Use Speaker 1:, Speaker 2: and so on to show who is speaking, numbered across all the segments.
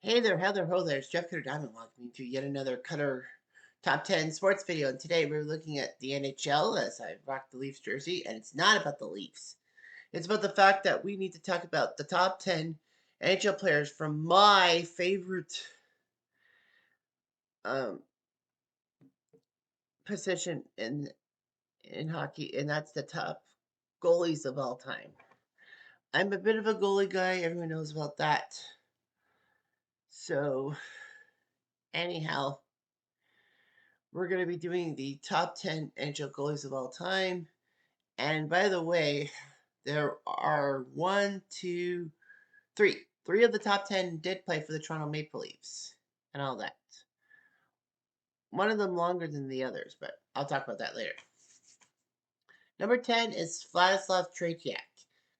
Speaker 1: Hey there, Heather, ho there. It's Jeff Cutter Diamond welcoming to yet another Cutter Top 10 sports video. And today we're looking at the NHL as I rock the Leafs jersey. And it's not about the Leafs, it's about the fact that we need to talk about the top 10 NHL players from my favorite um, position in hockey, and that's the top goalies of all time. I'm a bit of a goalie guy, everyone knows about that. So, anyhow, we're going to be doing the top 10 NHL goalies of all time. And by the way, there are one, two, three. Three of the top 10 did play for the Toronto Maple Leafs and all that. One of them longer than the others, but I'll talk about that later. Number 10 is Vladislav Tretiak,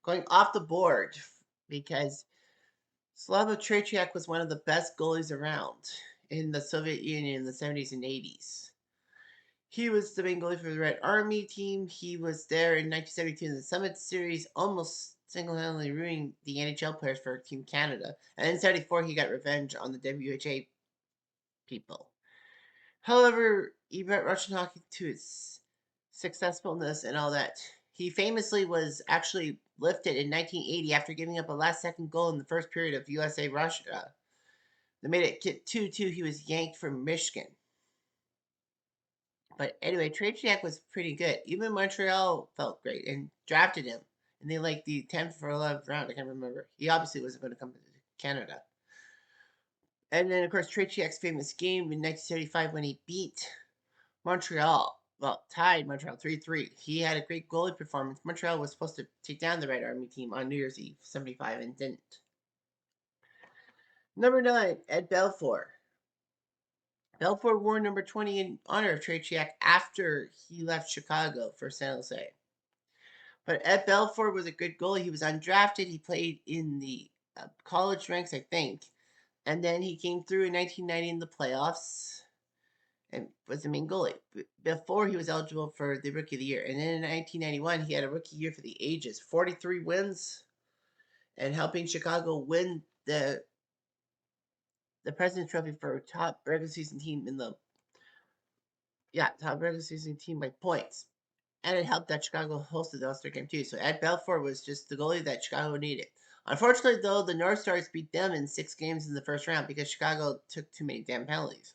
Speaker 1: going off the board because Slava Tretiak was one of the best goalies around in the Soviet Union in the 70s and 80s. He was the main goalie for the Red Army team. He was there in 1972 in the Summit Series, almost single-handedly ruining the NHL players for Team Canada. And in 74, he got revenge on the WHA people. However, he brought Russian hockey to its successfulness and all that. He famously was actually lifted in 1980 after giving up a last-second goal in the first period of USA-Russia. They made it 2-2. He was yanked from Michigan. But anyway, Tretiak was pretty good. Even Montreal felt great and drafted him. And they like the 10th or 11th round. I can't remember. He obviously wasn't going to come to Canada. And then, of course, Tretiak's famous game in 1975 when he beat Montreal. Well, tied Montreal 3-3. He had a great goalie performance. Montreal was supposed to take down the Red Army team on New Year's Eve, 75, and didn't. Number 9, Ed Belfour. Belfour wore number 20 in honor of Tretiak after he left Chicago for San Jose. But Ed Belfour was a good goalie. He was undrafted. He played in the college ranks, I think. And then he came through in 1990 in the playoffs and was the main goalie. Before he was eligible for the Rookie of the Year. And then in 1991, he had a rookie year for the ages. 43 wins and helping Chicago win the President's Trophy for top regular season team in the top regular season team by points. And it helped that Chicago hosted the All-Star game too. So Ed Belfour was just the goalie that Chicago needed. Unfortunately, though, the North Stars beat them in 6 games in the first round because Chicago took too many damn penalties.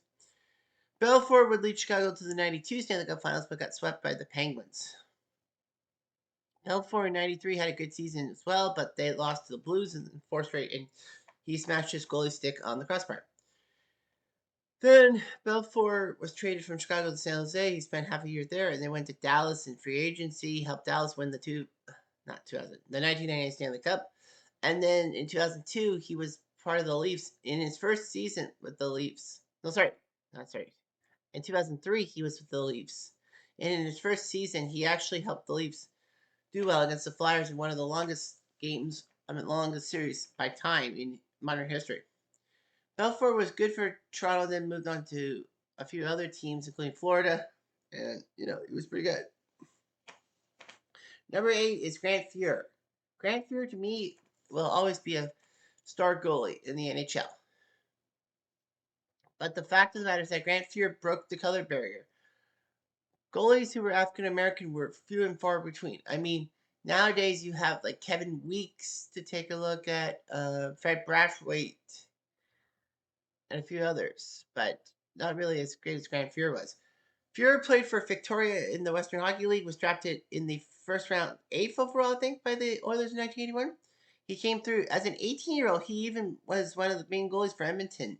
Speaker 1: Belfour would lead Chicago to the 92 Stanley Cup Finals but got swept by the Penguins. Belfour in 93 had a good season as well, but they lost to the Blues in the 4th straight, and he smashed his goalie stick on the crossbar. Then Belfour was traded from Chicago to San Jose. He spent half a year there and then went to Dallas in free agency, helped Dallas win the 1998 Stanley Cup. And then in 2002, he was part of the Leafs in his first season with the Leafs. No, sorry. Not sorry. In 2003, he was with the Leafs. And in his first season, he actually helped the Leafs do well against the Flyers in one of the longest series by time in modern history. Belfour was good for Toronto, then moved on to a few other teams, including Florida, and he was pretty good. Number 8 is Grant Fuhr. Grant Fuhr, to me, will always be a star goalie in the NHL. But the fact of the matter is that Grant Fuhr broke the color barrier. Goalies who were African American were few and far between. I mean, nowadays you have like Kevin Weeks to take a look at, Fred Brathwaite, and a few others, but not really as great as Grant Fuhr was. Fuhr played for Victoria in the Western Hockey League, was drafted in the first round, 8th overall, I think, by the Oilers in 1981. He came through as an 18-year-old. He even was one of the main goalies for Edmonton.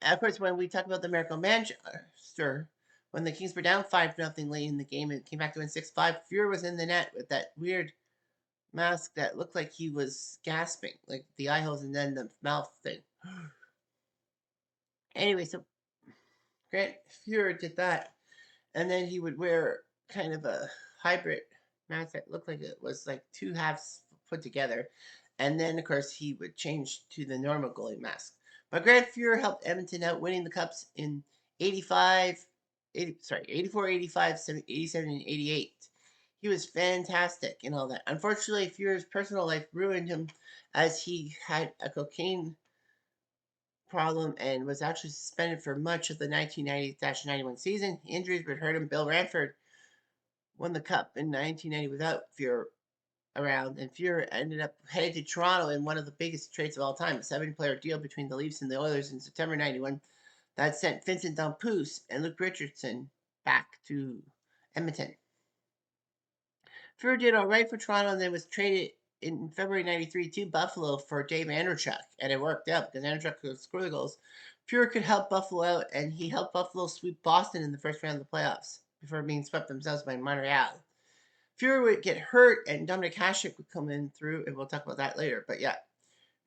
Speaker 1: Of course, when we talk about the Miracle Manchester, when the Kings were down 5-0 late in the game and came back to win 6-5, Fuhr was in the net with that weird mask that looked like he was gasping, like the eye holes and then the mouth thing. Anyway, so Grant Fuhr did that, and then he would wear kind of a hybrid mask that looked like it was like 2 halves put together, and then of course he would change to the normal goalie mask. But Grant Fuhr helped Edmonton out, winning the cups in 84, 85, 87, and 88. He was fantastic and all that. Unfortunately, Fuhr's personal life ruined him as he had a cocaine problem and was actually suspended for much of the 1990-91 season. Injuries would hurt him. Bill Ranford won the cup in 1990 without Fuhrer around, and Fuhrer ended up heading to Toronto in one of the biggest trades of all time, a 7-player deal between the Leafs and the Oilers in September 91 that sent Vincent Damphousse and Luke Richardson back to Edmonton. Fuhrer did all right for Toronto and then was traded in February 93 to Buffalo for Dave Andreychuk, and it worked out because Andreychuk could score the goals. Fuhrer could help Buffalo out, and he helped Buffalo sweep Boston in the first round of the playoffs before being swept themselves by Montreal. Fuhrer would get hurt, and Dominic Hasek would come in through, and we'll talk about that later. But yeah,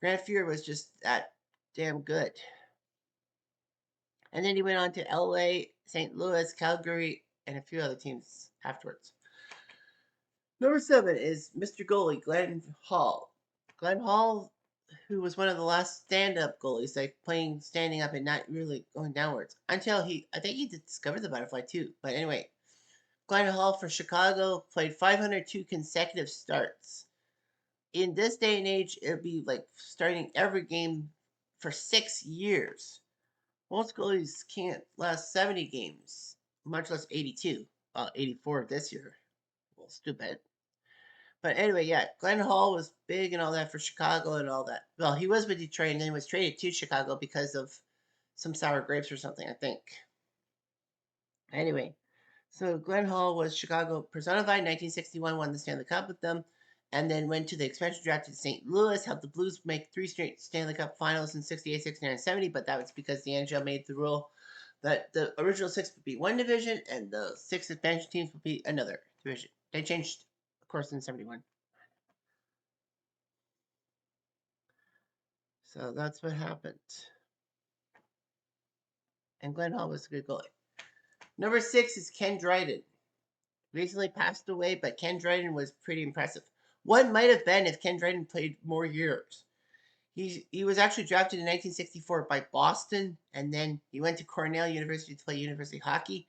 Speaker 1: Grant Fuhrer was just that damn good. And then he went on to LA, St. Louis, Calgary, and a few other teams afterwards. Number 7 is Mr. Goalie, Glenn Hall. Glenn Hall, who was one of the last stand-up goalies, like playing standing up and not really going downwards. Until I think he discovered the butterfly too. But anyway, Glenn Hall for Chicago played 502 consecutive starts. In this day and age, it would be like starting every game for 6 years. Most goalies can't last 70 games, much less 82. 84 this year. Well, stupid. But anyway, yeah, Glenn Hall was big and all that for Chicago and all that. Well, he was with Detroit and then was traded to Chicago because of some sour grapes or something, I think. Anyway, so Glenn Hall was Chicago personified. 1961, won the Stanley Cup with them, and then went to the expansion draft to St. Louis, helped the Blues make 3 straight Stanley Cup finals in 68, 69, and 70, but that was because the NHL made the rule that the original 6 would be one division and the 6 expansion teams would be another division. They changed, of course, in 71. So that's what happened. And Glenn Hall was a good goalie. Number 6 is Ken Dryden. Recently passed away, but Ken Dryden was pretty impressive. What might have been if Ken Dryden played more years. He was actually drafted in 1964 by Boston, and then he went to Cornell University to play university hockey.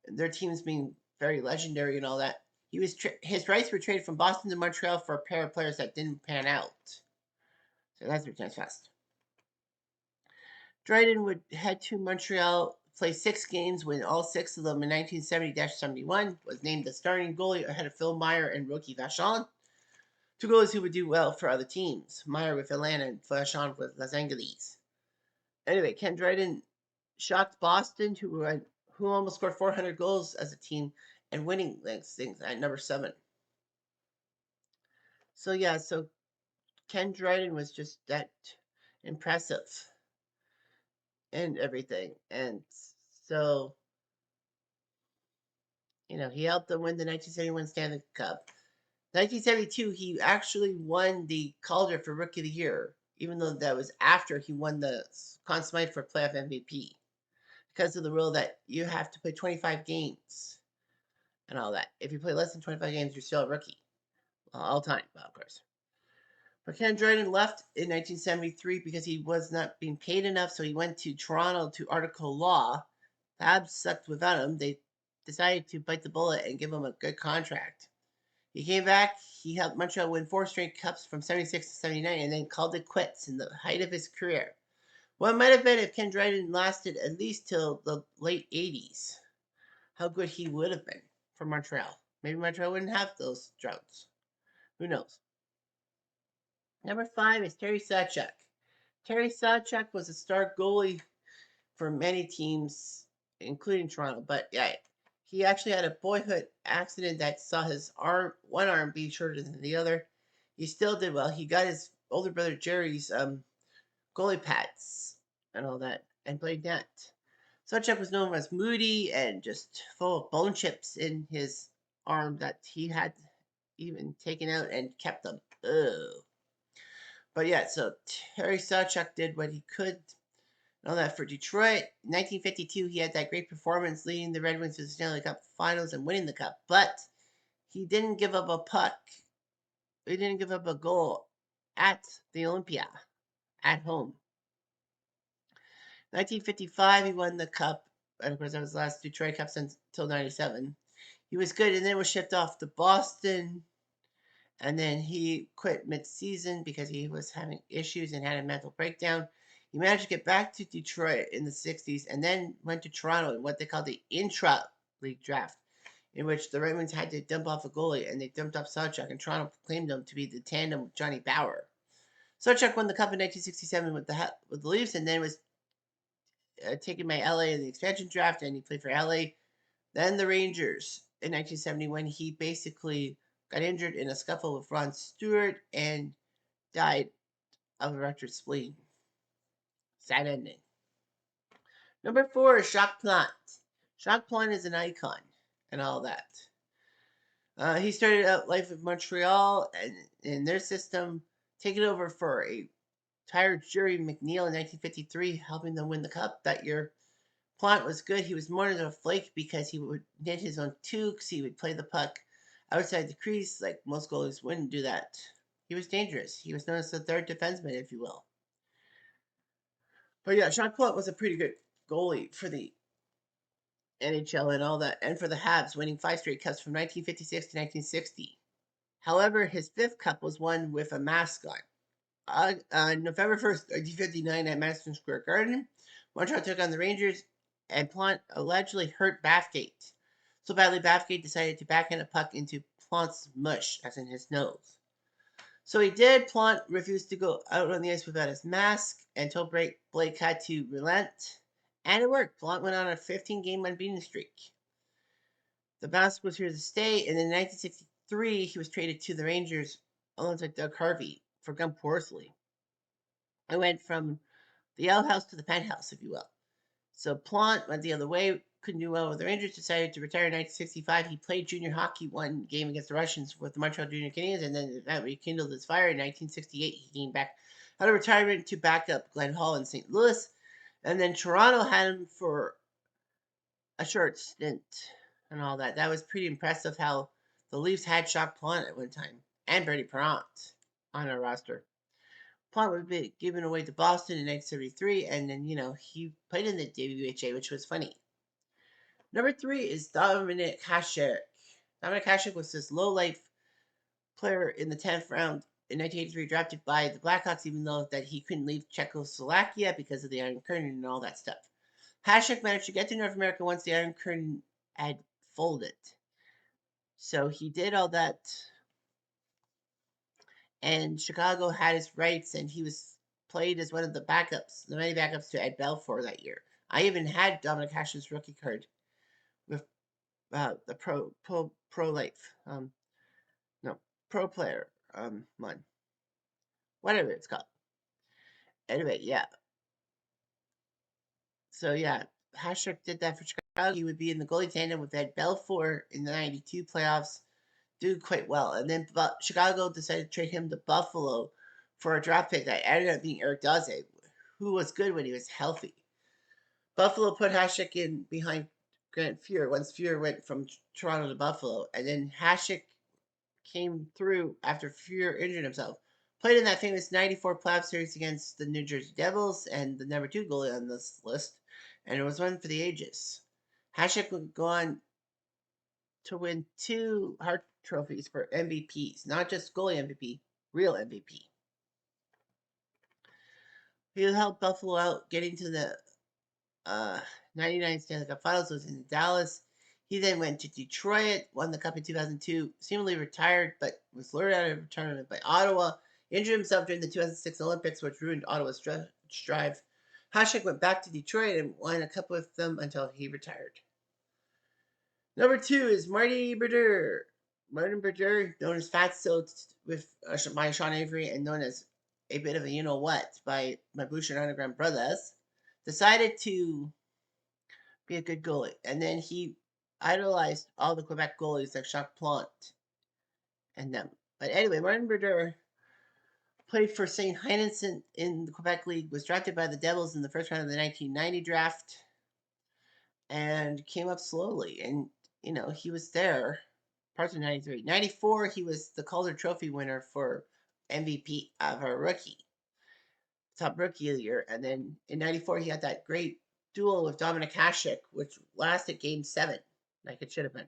Speaker 1: Their teams being very legendary and all that. His rights were traded from Boston to Montreal for a pair of players that didn't pan out. So that's pretty fast. Dryden would head to Montreal, play 6 games, win all 6 of them in 1970-71, was named the starting goalie ahead of Phil Meyer and Rocky Vachon. 2 goalies who would do well for other teams, Meyer with Atlanta and Vachon with Los Angeles. Anyway, Ken Dryden shocked Boston, who almost scored 400 goals as a team, and winning things at number 7. So yeah, so Ken Dryden was just that impressive and everything. And so, he helped them win the 1971 Stanley Cup. 1972, he actually won the Calder for Rookie of the Year, even though that was after he won the Conn Smythe for playoff MVP, because of the rule that you have to play 25 games and all that. If you play less than 25 games, you're still a rookie. All time, of course. But Ken Dryden left in 1973 because he was not being paid enough, so he went to Toronto to Article Law. The Habs sucked without him. They decided to bite the bullet and give him a good contract. He came back. He helped Montreal win 4 straight cups from 76 to 79 and then called it quits in the height of his career. Well, it might have been if Ken Dryden lasted at least till the late 80s. How good he would have been for Montreal. Maybe Montreal wouldn't have those droughts. Who knows? Number 5 is Terry Sawchuk. Terry Sawchuk was a star goalie for many teams, including Toronto. But yeah, he actually had a boyhood accident that saw his one arm be shorter than the other. He still did well. He got his older brother Jerry's goalie pads and all that, and played net. Sawchuk was known as moody and just full of bone chips in his arm that he had even taken out and kept them. Ugh. But yeah, so Terry Sawchuk did what he could and all that for Detroit. In 1952, he had that great performance leading the Red Wings to the Stanley Cup Finals and winning the cup. But he didn't give up a puck. He didn't give up a goal at the Olympia at home. 1955, he won the cup. And of course, that was the last Detroit Cup until 97. He was good and then was shipped off to Boston. And then he quit mid-season because he was having issues and had a mental breakdown. He managed to get back to Detroit in the 60s and then went to Toronto in what they called the intra-league draft, in which the Red Wings had to dump off a goalie, and they dumped off Sawchuk, and Toronto claimed him to be the tandem with Johnny Bower. Sawchuk won the Cup in 1967 with the Leafs, and then was taken by LA in the expansion draft, and he played for LA. Then the Rangers in 1970 when he basically got injured in a scuffle with Ron Stewart and died of a ruptured spleen. Sad ending. Number 4 is Jacques Plante. Jacques Plante is an icon and all that. He started out life with Montreal and in their system, taking over for a tired Jerry McNeil in 1953, helping them win the Cup that year. Plante was good. He was more than a flake because he would knit his own toques. He would play the puck outside the crease like most goalies wouldn't do that. He was dangerous. He was known as the third defenseman, if you will. But yeah, Jacques Plante was a pretty good goalie for the NHL and all that, and for the Habs, winning 5 straight cups from 1956 to 1960. However, his 5th cup was won with a mask on. November 1st, 1959, at Madison Square Garden, Montreal took on the Rangers, and Plante allegedly hurt Bathgate. So badly, Bathgate decided to backhand a puck into Plante's mush, as in his nose. So he did. Plante refused to go out on the ice without his mask and told Blake had to relent. And it worked. Plante went on a 15-game unbeaten streak. The mask was here to stay, and in 1963, he was traded to the Rangers alongside Doug Harvey for Gump Worsley. I went from the outhouse to the penthouse, if you will. So Plante went the other way, couldn't do well with the Rangers, decided to retire in 1965. He played junior hockey one game against the Russians with the Montreal Junior Canadiens, and then that rekindled his fire. In 1968, he came back out of retirement to back up Glenn Hall in St. Louis, and then Toronto had him for a short stint and all that. That was pretty impressive how the Leafs had Jacques Plante at one time, and Bertie Parent on our roster. Plante would be given away to Boston in 1973, and then, he played in the WHA, which was funny. Number 3 is Dominik Hasek. Dominik Hasek was this low-life player in the 10th round in 1983, drafted by the Blackhawks, even though that he couldn't leave Czechoslovakia because of the Iron Curtain and all that stuff. Hasek managed to get to North America once the Iron Curtain had folded. So he did all that, and Chicago had his rights, and he was played as one of the many backups to Ed Belfour that year. I even had Dominik Hasek's rookie card with the pro life, pro player one, whatever it's called. Anyway, yeah. So yeah, Hasek did that for Chicago. He would be in the goalie tandem with Ed Belfour in the '92 playoffs, do quite well, and then Chicago decided to trade him to Buffalo for a draft pick that ended up being Eric Daze, who was good when he was healthy. Buffalo put Hasek in behind Grant Fuhr once Fuhr went from Toronto to Buffalo, and then Hasek came through after Fuhr injured himself. Played in that famous '94 playoff series against the New Jersey Devils and the number 2 goalie on this list, and it was one for the ages. Hasek would go on to win 2 Hart trophies for MVPs, not just goalie MVP, real MVP. He helped Buffalo out getting to the 99 Stanley Cup Finals, was in Dallas. He then went to Detroit, won the Cup in 2002, seemingly retired, but was lured out of retirement by Ottawa. Injured himself during the 2006 Olympics, which ruined Ottawa's drive. Hasek went back to Detroit and won a cup with them until he retired. Number 2 is Marty Brodeur. Martin Brodeur, known as Fatso by Sean Avery and known as a bit of a you-know-what by my Boucher Underground brothers, decided to be a good goalie. And then he idolized all the Quebec goalies like Jacques Plante and them. But anyway, Martin Brodeur played for St. Heinenson in the Quebec League, was drafted by the Devils in the first round of the 1990 draft, and came up slowly. And, he was there parts of 93. 94, he was the Calder Trophy winner for MVP of a rookie, top rookie of the year. And then in 94, he had that great duel with Dominik Hasek, which lasted game 7, like it should have been.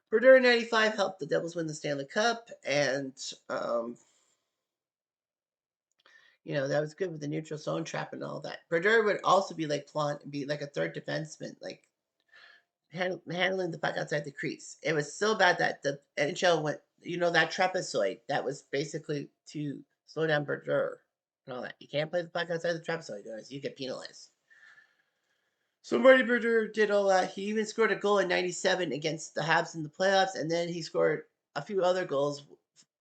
Speaker 1: Brodeur in 95 helped the Devils win the Stanley Cup and You know, that was good with the neutral zone trap and all that. Brodeur would also be like be like a third defenseman, like handling the puck outside the crease. It was so bad that the NHL went, you know, that trapezoid that was basically to slow down Brodeur and all that. You can't play the puck outside the trapezoid, guys. You get penalized. So Marty Brodeur did all that. He even scored a goal in '97 against the Habs in the playoffs, and then he scored a few other goals,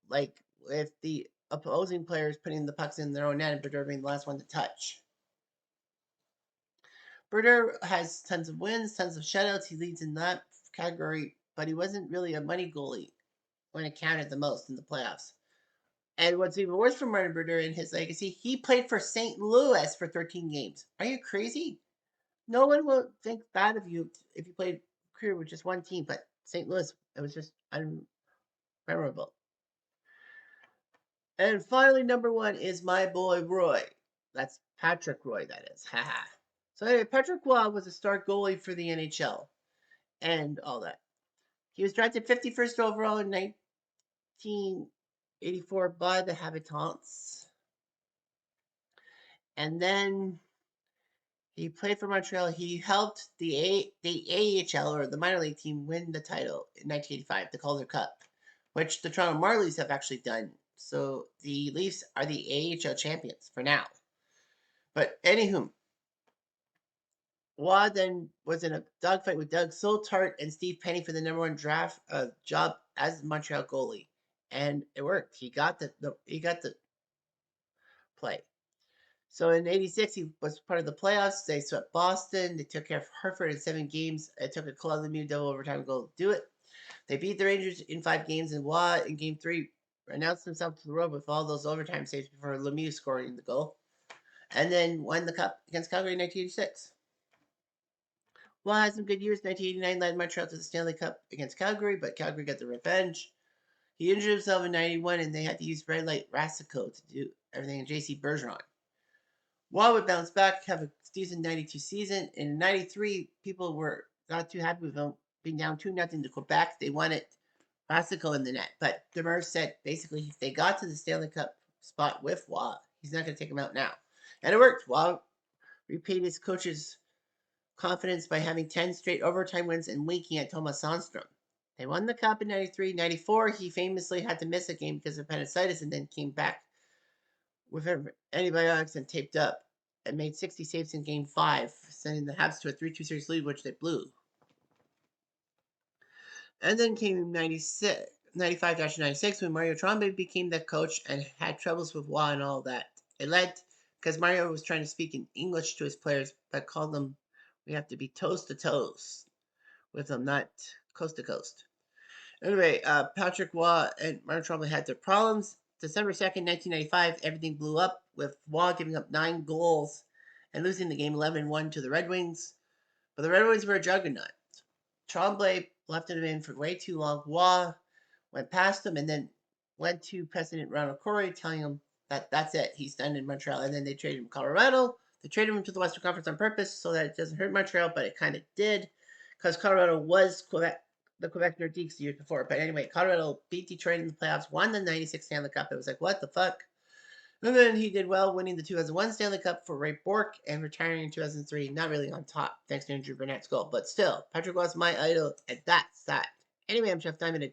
Speaker 1: like with the opposing players putting the pucks in their own net and Brodeur being the last one to touch. Brodeur has tons of wins, tons of shutouts. He leads in that category, but he wasn't really a money goalie when it counted the most in the playoffs. And what's even worse for Martin Brodeur in his legacy, he played for St. Louis for 13 games. Are you crazy? No one will think bad of you if you played career with just one team, but St. Louis, it was just unmemorable. And finally, number one is my boy Roy. That's Patrick Roy, that is. Haha. So anyway, Patrick Roy was a star goalie for the NHL and all that. He was drafted 51st overall in 1984 by the Habitants. And then he played for Montreal. He helped the AHL, or the minor league team, win the title in 1985, the Calder Cup, which the Toronto Marlies have actually done. So the Leafs are the AHL champions for now. But anywho, Waugh then was in a dogfight with Doug Soltart and Steve Penny for the number one draft job as Montreal goalie, and it worked. He got the play. So in '86, he was part of the playoffs. They swept Boston. They took care of Hartford in 7 games. It took a Claude Lemieux double overtime goal to do it. They beat the Rangers in 5 games, and Waugh in Game 3 announced himself to the road with all those overtime saves before Lemieux scoring the goal, and then won the Cup against Calgary in 1986. Waugh had some good years. 1989 led Montreal to the Stanley Cup against Calgary, but Calgary got the revenge. He injured himself in '91, and they had to use Red Light Rasico to do everything, and J.C. Bergeron. Waugh would bounce back, have a decent '92 season. In '93, people were not too happy with him being down 2-0 to Quebec. They wanted Rasico in the net, but Demers said basically if they got to the Stanley Cup spot with Waugh, he's not going to take him out now. And it worked. Waugh repaid his coach's confidence by having 10 straight overtime wins and winking at Thomas Sandstrom. They won the Cup in '93. '94, he famously had to miss a game because of appendicitis and then came back with antibiotics and taped up and made 60 saves in Game 5, sending the Habs to a 3-2 series lead, which they blew. And then came 95-96 when Mario Trombe became the coach and had troubles with Waugh and all that. It led because Mario was trying to speak in English to his players, but called them, we have to be toast to toast with them, not coast to coast. Anyway, Patrick Waugh and Mario Trombe had their problems. December 2nd, 1995, everything blew up with Waugh giving up 9 goals and losing the game 11-1 to the Red Wings. But the Red Wings were a juggernaut. Tremblay left him in for way too long. Waugh went past him and then went to President Ronald Corey telling him that that's it. He's done in Montreal. And then they traded him to Colorado. They traded him to the Western Conference on purpose so that it doesn't hurt Montreal, but it kind of did because Colorado was the Quebec Nordiques the years before. But anyway, Colorado beat Detroit in the playoffs, won the '96 Stanley Cup. It was like, what the fuck? And then he did well, winning the 2001 Stanley Cup for Ray Bourque and retiring in 2003. Not really on top, thanks to Andrew Burnett's goal. But still, Patrick was my idol, and that's that. Anyway, I'm Jeff Diamond.